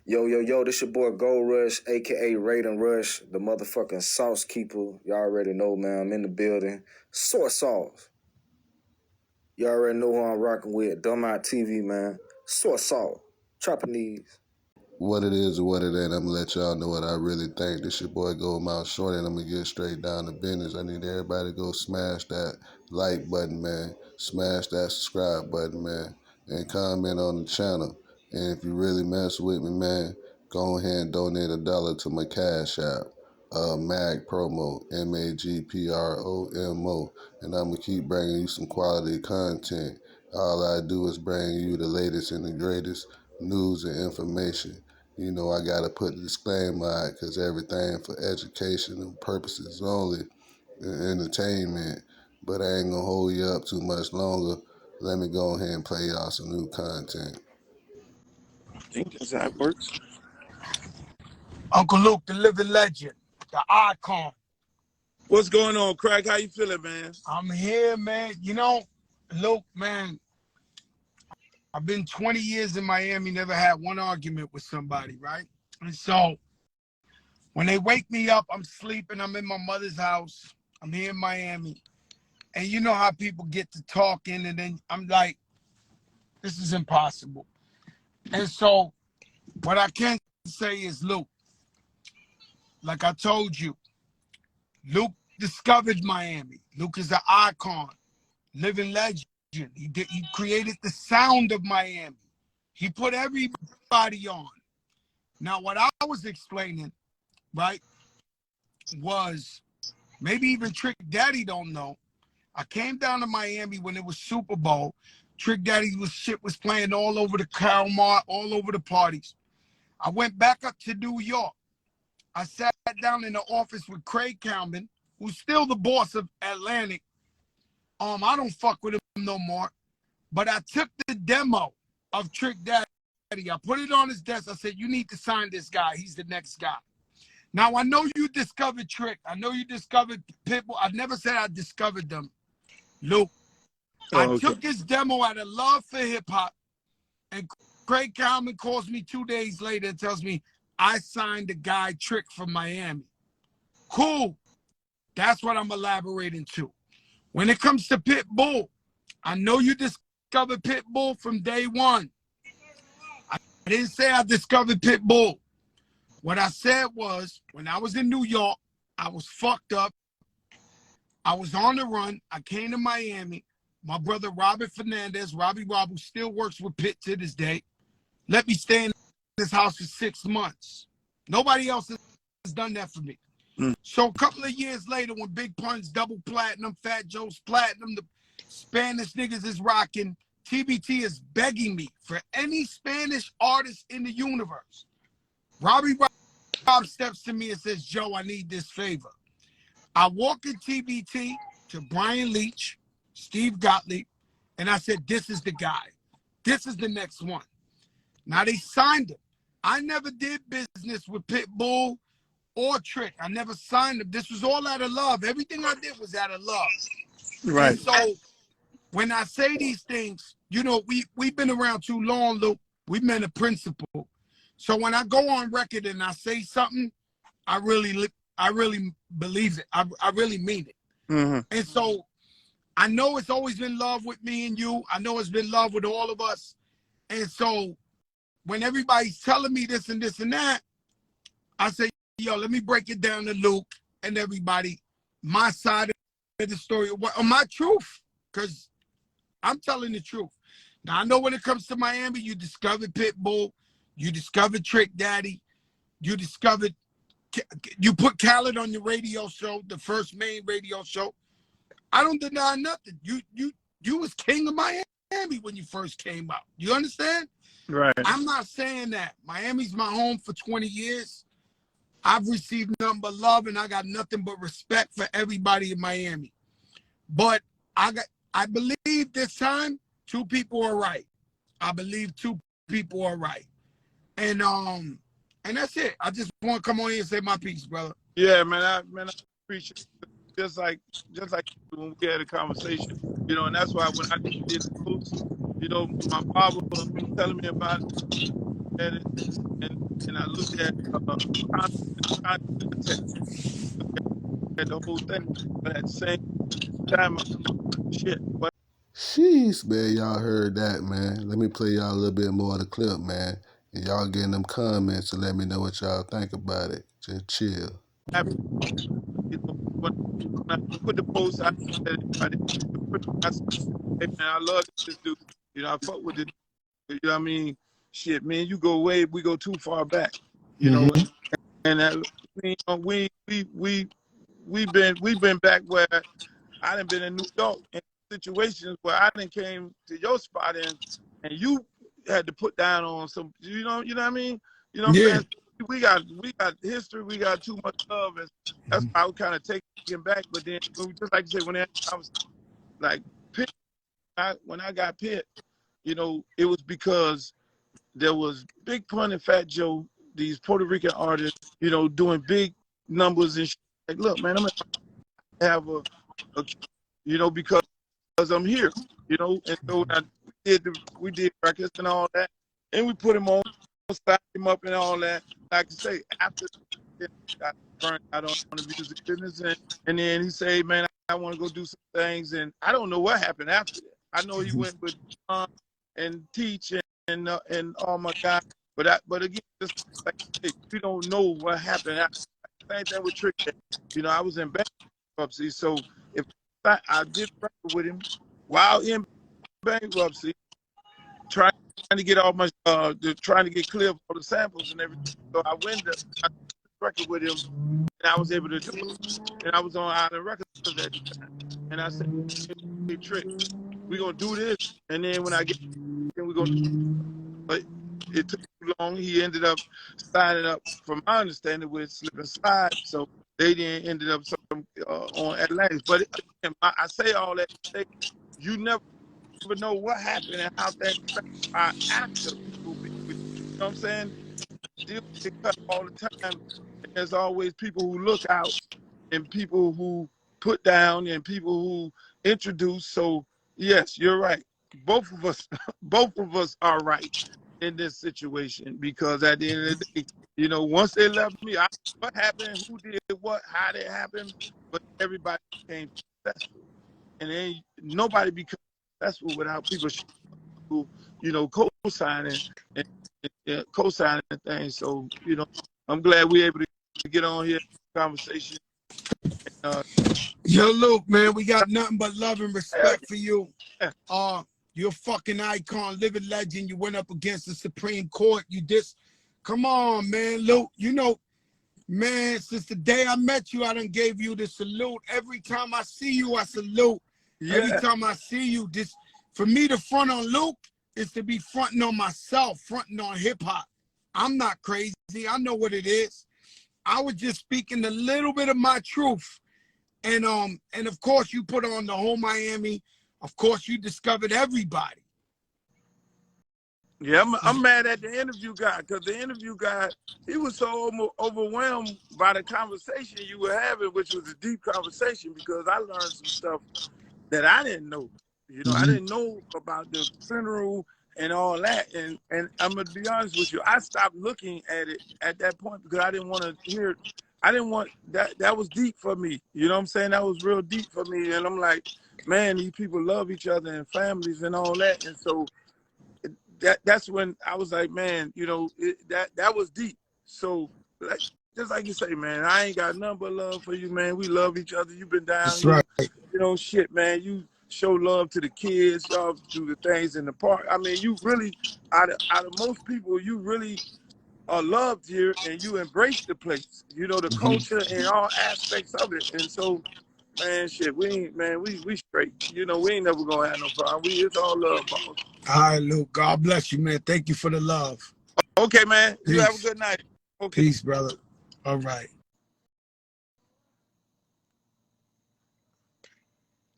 Yo, this your boy Gold Rush, aka Raiden Rush, the motherfucking sauce keeper. Y'all already know, man, I'm in the building. Soy sauce. Y'all already know who I'm rocking with. Dumb Out TV, man. Soy sauce. Japanese. What it is or what it ain't, I'm gonna let y'all know what I really think. This your boy Gold Mouth Short, and I'm gonna get straight down to business. I need everybody to go smash that like button, man. Smash that subscribe button, man. And comment on the channel. And if you really mess with me, man, go ahead and donate $1 to my Cash App. Magpromo, MAGPROMO. And I'm gonna keep bringing you some quality content. All I do is bring you the latest and the greatest news and information. You know, I got to put the disclaimer out because everything for educational purposes only, and entertainment. But I ain't going to hold you up too much longer. Let me go ahead and play y'all some new content. I think that's how it works. Uncle Luke, the living legend, the icon. What's going on, Craig? How you feeling, man? I'm here, man. You know, Luke, man, I've been 20 years in Miami, never had one argument with somebody, right? And so when they wake me up, I'm sleeping, I'm in my mother's house, I'm here in Miami. And you know how people get to talking, and then I'm like, this is impossible. And so what I can say is, Luke, like I told you, Luke discovered Miami. Luke is an icon, living legend. He created the sound of Miami. He put everybody on. Now, what I was explaining, right, was maybe even Trick Daddy don't know. I came down to Miami when it was Super Bowl. Trick Daddy was playing all over the Calmar, all over the parties. I went back up to New York. I sat down in the office with Craig Kalman, who's still the boss of Atlantic. I don't fuck with him no more. But I took the demo of Trick Daddy. I put it on his desk. I said, you need to sign this guy. He's the next guy. Now, I know you discovered Trick. I know you discovered Pitbull. I never said I discovered them. Luke, I took his demo out of love for hip-hop, and Craig Kalman calls me 2 days later and tells me, I signed the guy Trick from Miami. Cool. That's what I'm elaborating to. When it comes to Pitbull, I know you discovered Pitbull from day one. I didn't say I discovered Pitbull. What I said was, when I was in New York, I was fucked up. I was on the run. I came to Miami. My brother Robert Fernandez, Robbie Rob, who still works with Pitt to this day, let me stay in this house for 6 months. Nobody else has done that for me. So a couple of years later, when Big Pun's double platinum, Fat Joe's platinum, the Spanish niggas is rocking, TBT is begging me for any Spanish artist in the universe. Robbie Rob steps to me and says, Joe, I need this favor. I walk in TBT to Brian Leach, Steve Gottlieb, and I said, this is the guy. This is the next one. Now they signed him. I never did business with Pitbull or Trick. I never signed them. This was all out of love. Everything I did was out of love. Right. And so when I say these things, you know, we've been around too long, Luke. We've been a principle. So when I go on record and I say something, I really believe it. I really mean it. Mm-hmm. And so I know it's always been love with me and you. I know it's been love with all of us. And so when everybody's telling me this and this and that, I say, yo, let me break it down to Luke and everybody, my side of the story, or my truth, because I'm telling the truth. Now, I know when it comes to Miami, you discovered Pitbull, you discovered Trick Daddy, you put Khaled on your radio show, the first main radio show. I don't deny nothing. You was king of Miami when you first came out. You understand? Right. I'm not saying that. Miami's my home for 20 years. I've received nothing but love, and I got nothing but respect for everybody in Miami. But I believe this time 2 people are right. I believe 2 people are right. And that's it. I just want to come on here and say my piece, brother. Yeah, man. I appreciate it. Just like when we had a conversation, you know, and that's why when I did the post, you know, my father was telling me about it. at it, and I look at context at the whole thing, but at the same time, shit. But Sheesh, man, y'all heard that, man. Let me play y'all a little bit more of the clip, man. And y'all get in them comments and let me know what y'all think about it. Just chill. you know, when I put the post out, I did I said, hey man, I love this dude. You know, I fuck with this. You know what I mean? Shit, man, you go way, we go too far back. You know, Mm-hmm. and that, we've been back where I done been in New York in situations where I done came to your spot and you had to put down on some, you know what I mean? You know what I'm Yeah. saying? We got history, we got too much love, and that's why I was kind of taking back. But then, just like you said, I was like, Pitt, when I got Pitt, you know, it was because there was Big Pun and Fat Joe, these Puerto Rican artists, you know, doing big numbers and shit. Like, look, man, I'm gonna have a you know, because I'm here, you know, and so we did records and all that, and we put him on, signed him up and all that. Like I say, after I burned out on the music business, and then he said, man, I want to go do some things, and I don't know what happened after that. I know he went with and Teach and all my guys, but again, just like we don't know what happened after. Same thing with Trick. You know, I was in bankruptcy, so if I did record with him while in bankruptcy, trying to get all my trying to get clear of all the samples and everything. So I did record with him, and I was able to do it. And I was on Island Records at the time, and I said, "Hey, Trick, we're gonna do this." And then when I get in, we're gonna. But it took too long. He ended up signing up, from my understanding, with Slip and Slide. So they then ended up on Atlantis. But again, I say all that to say, you never know what happened and how things transpire after people be with you. You know what I'm saying? Deals get cut all the time. And there's always people who look out and people who put down and people who introduce. So yes, you're right. Both of us, both of us are right in this situation, because at the end of the day, you know, once they left me, what happened, who did what, how did it happen, but everybody became successful, and then nobody becomes successful without people, you know, co-signing and co-signing things. So, you know, I'm glad we're able to get on here, conversation. Uh, Yo, Luke, man, we got nothing but love and yeah, respect for you. You're a fucking icon, living legend. You went up against the Supreme Court. Come on, man, Luke. You know, man, since the day I met you, I done gave you the salute. Every time I see you, I salute. Every yeah, time I see you, for me to front on Luke is to be fronting on myself, fronting on hip hop. I'm not crazy. I know what it is. I was just speaking a little bit of my truth. And of course you put on the whole Miami. Of course you discovered everybody. yeah. I'm mad at the interview guy, because the interview guy, he was so overwhelmed by the conversation you were having, which was a deep conversation, because I learned some stuff that I didn't know. You know, I Mm-hmm. didn't know about the funeral and all that. And I'm gonna be honest with you, I stopped looking at it at that point because I didn't want to hear. I didn't want that. That was deep for me. You know what I'm saying? That was real deep for me. And I'm like, man, these people love each other and families and all that. And so that's when I was like, man, you know, that was deep. So like, just like you say, man, I ain't got nothing but love for you, man. We love each other. You've been down. That's right. You know, shit, man. You show love to the kids. Y'all do the things in the park. I mean, you really, out of most people, you really are loved here, and you embrace the place. You know, the Mm-hmm. culture and all aspects of it. And so, man, shit, we straight. You know, we ain't never gonna have no problem. It's all love, boss. All right, Luke. God bless you, man. Thank you for the love. Okay, man. You have a Peace. good night. Okay. Peace, brother. All right.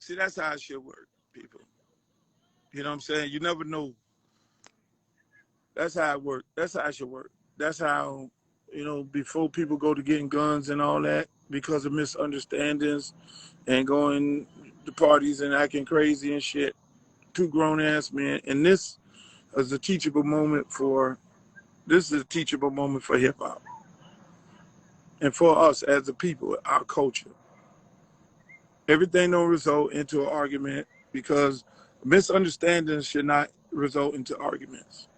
See, that's how it should work, people. You know what I'm saying? You never know. That's how it works. That's how it should work. That's how, you know, before people go to getting guns and all that because of misunderstandings and going to parties and acting crazy and shit, two grown ass men. And this is a teachable moment for This is a teachable moment for hip hop and for us as a people, our culture. Everything don't result into an argument because misunderstandings should not result into arguments.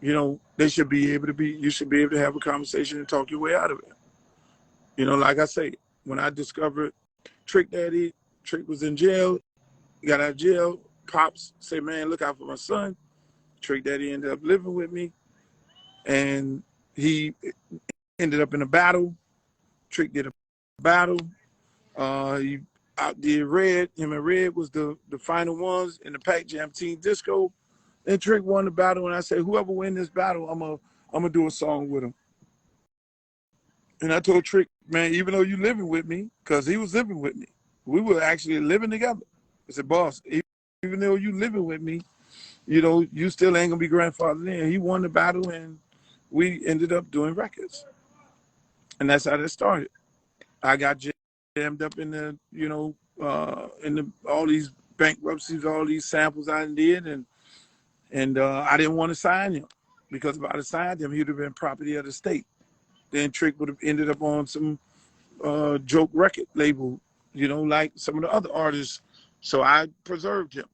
You know, they should be able to be, you should be able to have a conversation and talk your way out of it. You know, like I say, when I discovered Trick Daddy, Trick was in jail, got out of jail, Pops say, man, look out for my son. Trick Daddy ended up living with me, and he ended up in a battle. Trick did a battle. He outdid Red. Him and Red was the final ones in the Pac Jam Team Disco. And Trick won the battle, and I said, whoever win this battle, I'm gonna do a song with him. And I told Trick, man, even though you living with me, because he was living with me, we were actually living together. I said, boss, even though you living with me, you know, you still ain't gonna be grandfathered in. He won the battle, and we ended up doing records, and that's how that started. I got jammed up in the, you know, in the all these bankruptcies, all these samples I did, and I didn't want to sign him because if I'd have signed him, he'd have been property of the state. Then Trick would have ended up on some joke record label, you know, like some of the other artists. So I preserved him.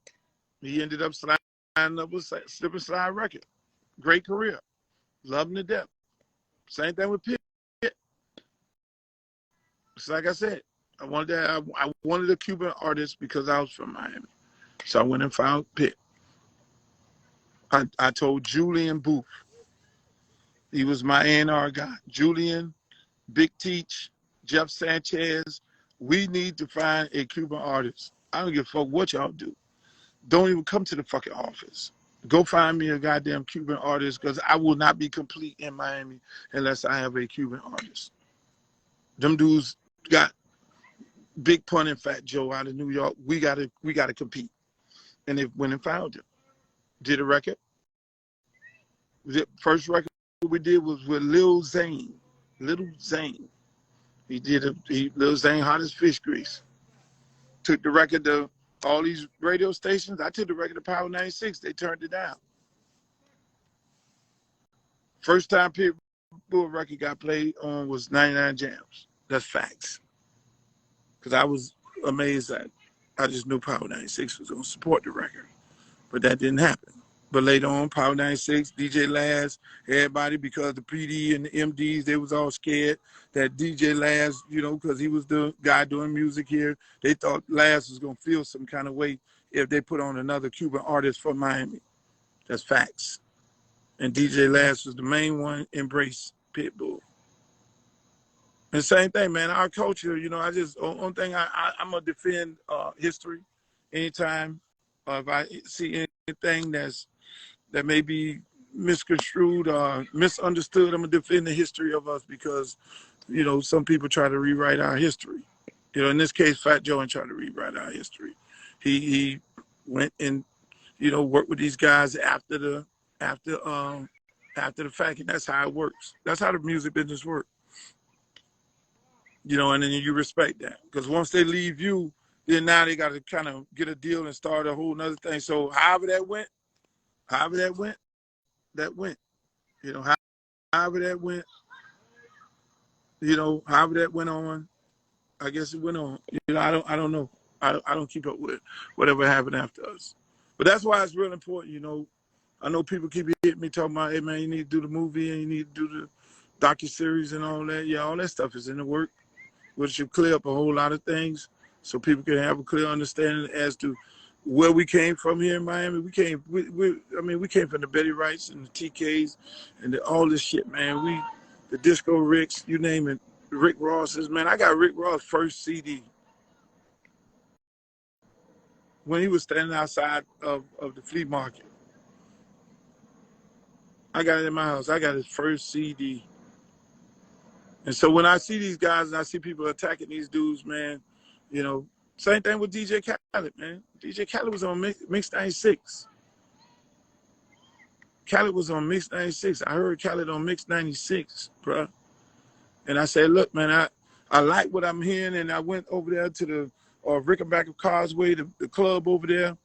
He ended up signing up with Slip and Slide Record. Great career. Love him to death. Same thing with Pitt. It's like I said, I wanted a Cuban artist because I was from Miami. So I went and found Pitt. I told Julian Booth, he was my A&R guy. Julian, Big Teach, Jeff Sanchez, we need to find a Cuban artist. I don't give a fuck what y'all do. Don't even come to the fucking office. Go find me a goddamn Cuban artist because I will not be complete in Miami unless I have a Cuban artist. Them dudes got Big Pun and Fat Joe out of New York. We gotta compete. And they went and found him. Did a record. The first record we did was with Lil Zane. Little Zane. Lil Zane Hot as Fish Grease. Took the record to all these radio stations. I took the record to Power 96. They turned it down. First time Pitbull record got played on was 99 Jams. That's facts. Because I was amazed that I just knew Power 96 was going to support the record. But that didn't happen. But later on, Power 96, DJ Laz, everybody, because the PD and the MDs, they was all scared that DJ Laz, you know, because he was the guy doing music here, they thought Laz was going to feel some kind of way if they put on another Cuban artist from Miami. That's facts. And DJ Laz was the main one, embrace Pitbull. And same thing, man, our culture, you know, one thing I'm going to defend history anytime. If I see anything that may be misconstrued or misunderstood, I'm going to defend the history of us because, you know, some people try to rewrite our history. You know, in this case, Fat Joe ain't trying to rewrite our history. He went and, you know, worked with these guys after the fact, and that's how it works. That's how the music business works. You know, and then you respect that. Because once they leave you, then now they got to kind of get a deal and start a whole nother thing. So however that went, that went. You know, however that went, you know, however that went on, I guess it went on. You know, I don't know. I don't keep up with whatever happened after us. But that's why it's real important, you know. I know people keep hitting me talking about, hey man, you need to do the movie and you need to do the docuseries and all that. Yeah, all that stuff is in the work, which should clear up a whole lot of things so people can have a clear understanding as to where we came from here in Miami. We came from the Betty Wrights and the TKs and all this shit, man. The Disco Ricks, you name it, Rick Ross's, man. I got Rick Ross' first CD when he was standing outside of the flea market. I got it in my house. I got his first CD. And so when I see these guys and I see people attacking these dudes, man, you know, same thing with DJ Khaled, man. DJ Khaled was on Mix 96. Khaled was on Mix 96. I heard Khaled on Mix 96, bro. And I said, look, man, I like what I'm hearing. And I went over there to the Rickenbacker Causeway, the club over there,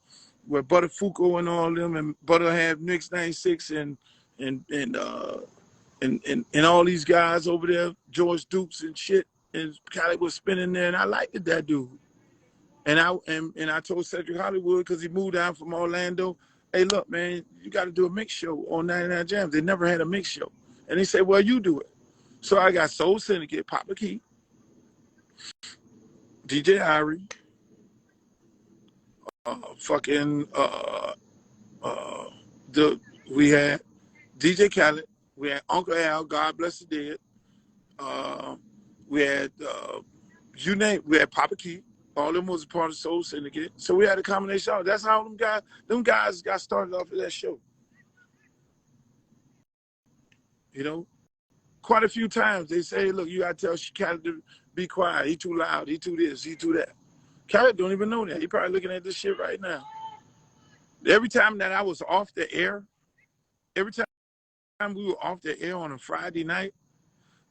where Butter Fuco and all them, and Butter had Mix 96 and and all these guys over there, George Dukes and shit, and Khaled was spinning there, and I liked that dude. And I told Cedric Hollywood, because he moved down from Orlando, hey, look, man, you got to do a mix show on 99 Jams. They never had a mix show. And he said, well, you do it. So I got Soul Syndicate, Papa Key, DJ Irie, we had DJ Khaled, we had Uncle Al, God bless the dead. We had you name, we had Papa Key. All of them was a part of Soul Syndicate. So we had a combination. That's how them guys got started off of that show. You know, quite a few times they say, look, you gotta tell Khaled to be quiet. He too loud. He too this. He too that. Khaled don't even know that. He probably looking at this shit right now. Every time that I was off the air, every time we were off the air on a Friday night,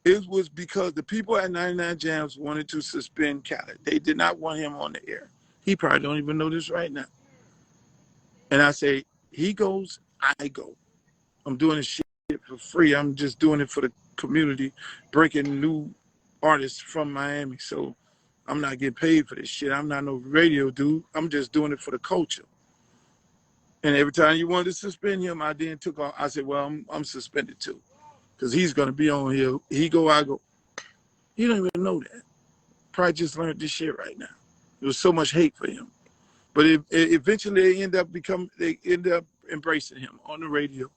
it was because the people at 99 Jams wanted to suspend Khaled. They did not want him on the air. He probably don't even know this right now. And I say, he goes, I go. I'm doing this shit for free. I'm just doing it for the community, breaking new artists from Miami. So I'm not getting paid for this shit. I'm not no radio dude. I'm just doing it for the culture. And every time you wanted to suspend him, I then took off. I said, well, I'm suspended too. Because he's going to be on here. He go, I go. You don't even know that. Probably just learned this shit right now. There was so much hate for him. But eventually they end up embracing him on the radio.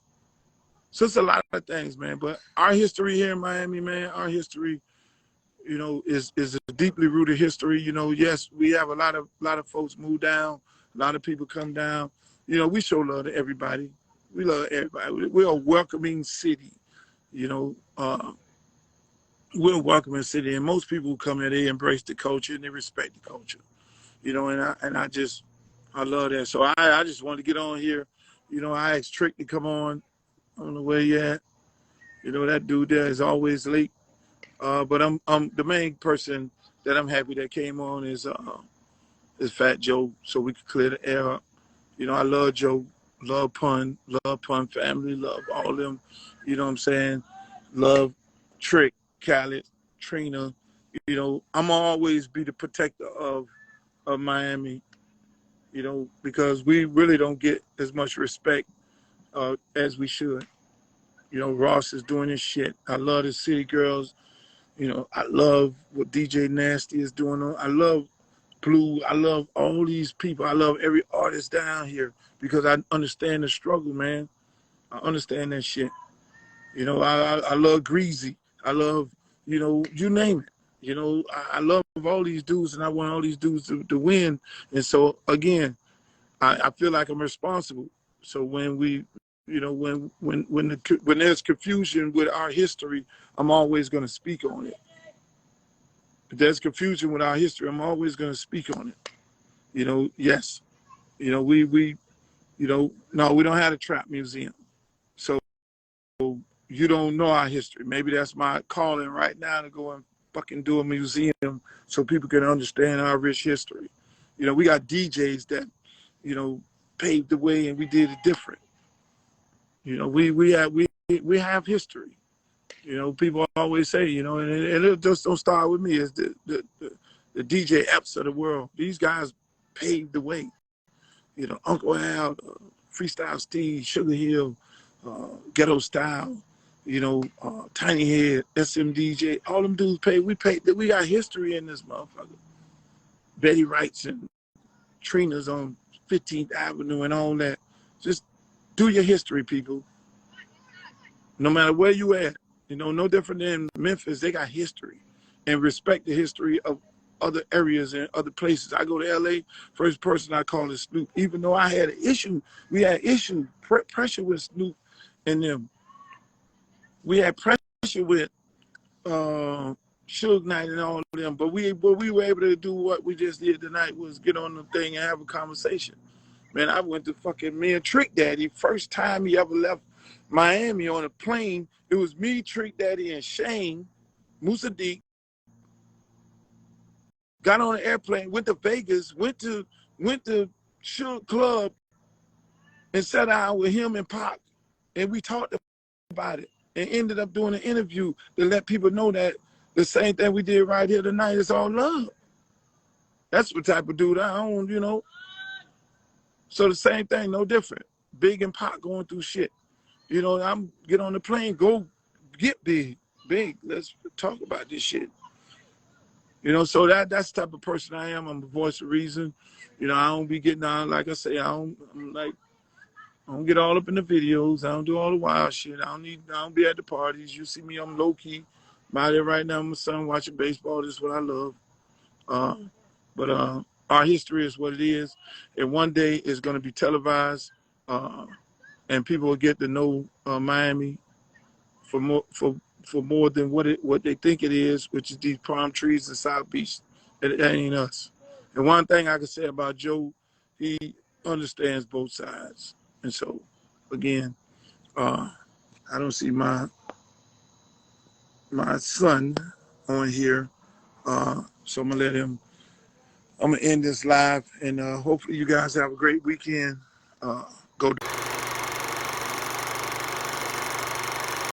So it's a lot of things, man. But our history here in Miami, man, our history, you know, is a deeply rooted history. You know, yes, we have a lot of folks move down, a lot of people come down. You know, we show love to everybody. We love everybody. We're a welcoming city. You know, we're a welcoming city, and most people who come here, they embrace the culture and they respect the culture. You know, and I love that. So I just wanted to get on here. You know, I asked Trick to come on. I don't know where he at. You know, that dude there is always late. But I'm the main person that I'm happy that came on is Fat Joe, so we could clear the air up. You know, I love Joe, love Pun family, love all of them. You know what I'm saying? Love Trick, Khaled, Trina. You know, I'm always be the protector of Miami. You know, because we really don't get as much respect as we should. You know, Ross is doing his shit. I love the City Girls. You know, I love what DJ Nasty is doing. I love Blue. I love all these people. I love every artist down here because I understand the struggle, man. I understand that shit. You know, I love Greasy. I love, you know, you name it. You know, I love all these dudes, and I want all these dudes to win. And so, again, I feel like I'm responsible. So when we, you know, when there's confusion with our history, I'm always going to speak on it. If there's confusion with our history, I'm always going to speak on it. You know, yes. You know, we you know, no, we don't have a trap museum. So you don't know our history. Maybe that's my calling right now, to go and fucking do a museum so people can understand our rich history. You know, we got DJs that, you know, paved the way, and we did it different. You know, we have history. You know, people always say, you know, and it just don't start with me. It's the DJ Epps of the world. These guys paved the way. You know, Uncle Al, Freestyle Steve, Sugar Hill, Ghetto Style, you know, Tiny Head, SMDJ, all them dudes paved. We got history in this motherfucker. Betty Wrights and Trina's on 15th Avenue and all that. Just do your history, people. No matter where you at, you know, no different than Memphis, they got history, and respect the history of other areas and other places. I go to LA, first person I call is Snoop. Even though I had an issue, we had pressure with Snoop and them. We had pressure with Suge Knight and all of them, but we were able to do what we just did tonight, was get on the thing and have a conversation. Man, I went to fucking me and Trick Daddy, first time he ever left Miami on a plane. It was me, Trick Daddy, and Shane, Musa D. Got on an airplane, went to Vegas, went to Suge Club, and sat down with him and Pac, and we talked about it and ended up doing an interview to let people know that the same thing we did right here tonight is all love. That's what type of dude I own, you know. So the same thing, no different. Big and Pac going through shit. You know, I'm get on the plane, go get big. Big. Let's talk about this shit. You know, so that's the type of person I am. I'm a voice of reason. You know, I don't be getting on, like I say, I don't get all up in the videos. I don't do all the wild shit. I don't be at the parties. You see me, I'm low key. I'm out there right now with my son watching baseball. This is what I love. But our history is what it is. And one day it's going to be televised. And people will get to know Miami for more than what they think it is, which is these palm trees in South Beach. It ain't us. And one thing I can say about Joe, he understands both sides. And so, again, I don't see my son on here, so I'm gonna let him. I'm gonna end this live, and hopefully you guys have a great weekend. Go.